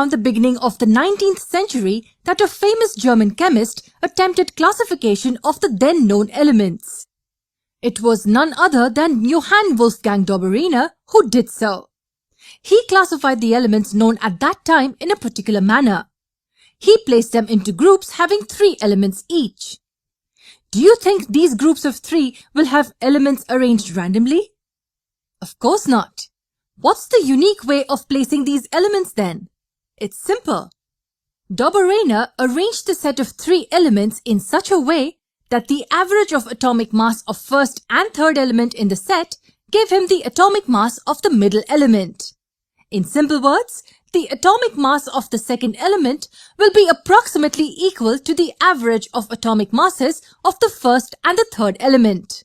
around the beginning of the 19th century that a famous German chemist attempted classification of the then known elements. It was none other than Johann Wolfgang Dobereiner who did so. He classified the elements known at that time in a particular manner. He placed them into groups having 3 elements each. Do you think these groups of 3 will have elements arranged randomly? Of course not. What's the unique way of placing these elements then? It's simple. Dobereiner arranged the set of 3 elements in such a way that the average of atomic mass of first and third element in the set gave him the atomic mass of the middle element. In simple words, the atomic mass of the second element will be approximately equal to the average of atomic masses of the first and the third element.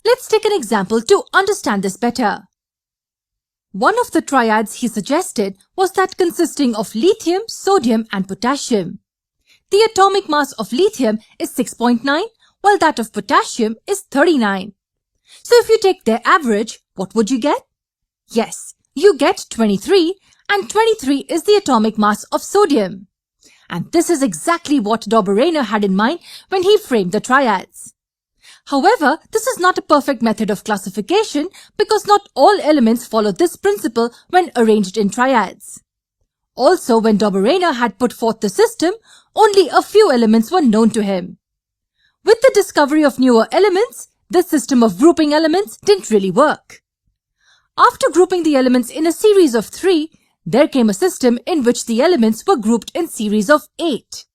Let's take an example to understand this better. One of the triads he suggested was that consisting of lithium, sodium and potassium. The atomic mass of lithium is 6.9 while that of potassium is 39. So if you take their average, what would you get? Yes, you get 23, and 23 is the atomic mass of sodium. And this is exactly what Dobereiner had in mind when he framed the triads. However, this is not a perfect method of classification because not all elements follow this principle when arranged in triads. Also, when Dobereiner had put forth the system, only a few elements were known to him. With the discovery of newer elements, this system of grouping elements didn't really work. After grouping the elements in a series of 3, there came a system in which the elements were grouped in series of 8.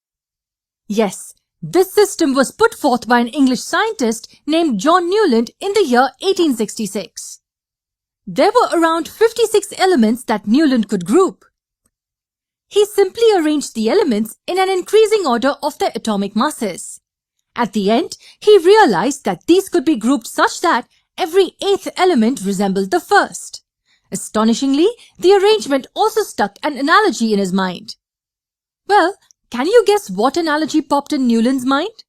Yes, this system was put forth by an English scientist named John Newland in the year 1866. There were around 56 elements that Newland could group. He simply arranged the elements in an increasing order of their atomic masses. At the end, he realized that these could be grouped such that every 8th element resembled the first. Astonishingly, the arrangement also struck an analogy in his mind. Well, can you guess what analogy popped in Newland's mind?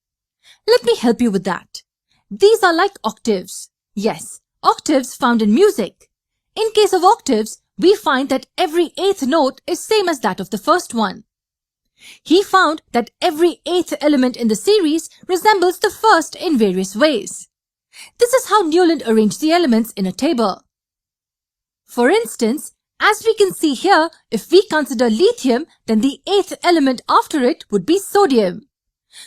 Let me help you with that. These are like octaves. Yes, octaves found in music. In case of octaves, we find that every 8th note is same as that of the first one. He found that every 8th element in the series resembles the first in various ways. This is how Newland arranged the elements in a table. For instance, as we can see here, if we consider lithium, then the 8th element after it would be sodium.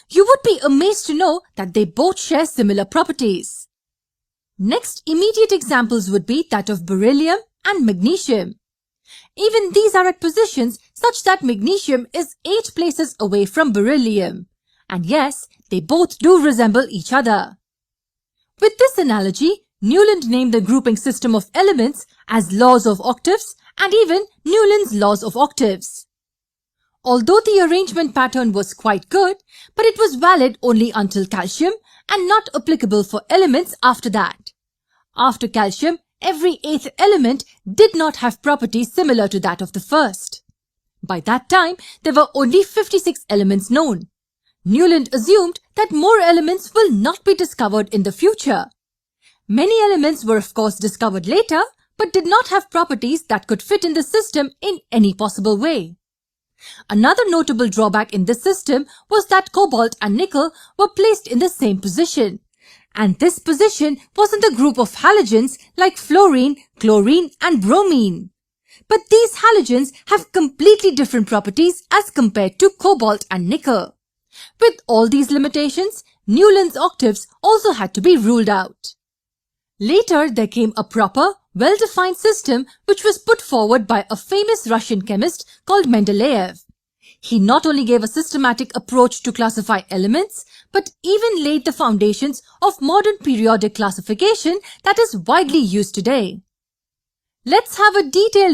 You would be amazed to know that they both share similar properties. Next immediate examples would be that of beryllium and magnesium. Even these are at positions such that magnesium is 8 places away from beryllium. And yes, they both do resemble each other. With this analogy, Newland named the grouping system of elements as laws of octaves and even Newland's laws of octaves. Although the arrangement pattern was quite good, but it was valid only until calcium and not applicable for elements after that. After calcium, every 8th element did not have properties similar to that of the first. By that time, there were only 56 elements known. Newland assumed that more elements will not be discovered in the future. Many elements were of course discovered later, but did not have properties that could fit in the system in any possible way. Another notable drawback in this system was that cobalt and nickel were placed in the same position. And this position was in the group of halogens like fluorine, chlorine and bromine. But these halogens have completely different properties as compared to cobalt and nickel. With all these limitations, Newland's octaves also had to be ruled out. Later, there came a proper, well-defined system which was put forward by a famous Russian chemist called Mendeleev. He not only gave a systematic approach to classify elements, but even laid the foundations of modern periodic classification that is widely used today. Let's have a detailed